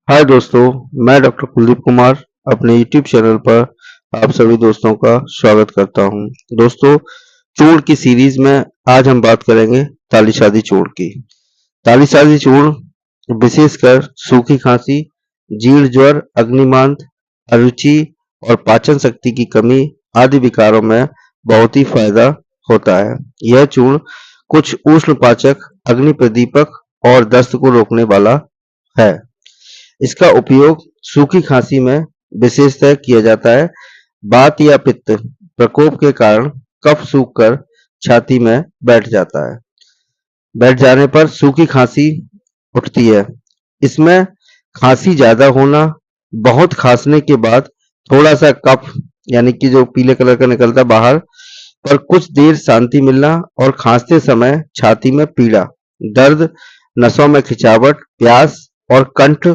हाय दोस्तों, मैं डॉक्टर कुलदीप कुमार अपने यूट्यूब चैनल पर आप सभी दोस्तों का स्वागत करता हूं। दोस्तों, चूर्ण की सीरीज में आज हम बात करेंगे तालीशादी चूर्ण की। तालीशादी चूर्ण विशेषकर सूखी खांसी, जीर्ण ज्वर, अग्निमांद, अरुचि और पाचन शक्ति की कमी आदि विकारों में बहुत ही फायदा होता है। यह चूर्ण कुछ उष्णपाचक, अग्नि प्रदीपक और दस्त को रोकने वाला है। इसका उपयोग सूखी खांसी में विशेषतः किया जाता है। वात या पित्त प्रकोप के कारण कफ सूखकर छाती में बैठ जाने पर सूखी खांसी उठती है। इसमें खांसी ज्यादा होना, बहुत खांसने के बाद थोड़ा सा कफ यानी कि जो पीले कलर का निकलता है बाहर, पर कुछ देर शांति मिलना और खांसते समय छाती में पीड़ा, दर्द, नसों में खिंचावट, प्यास और कंठ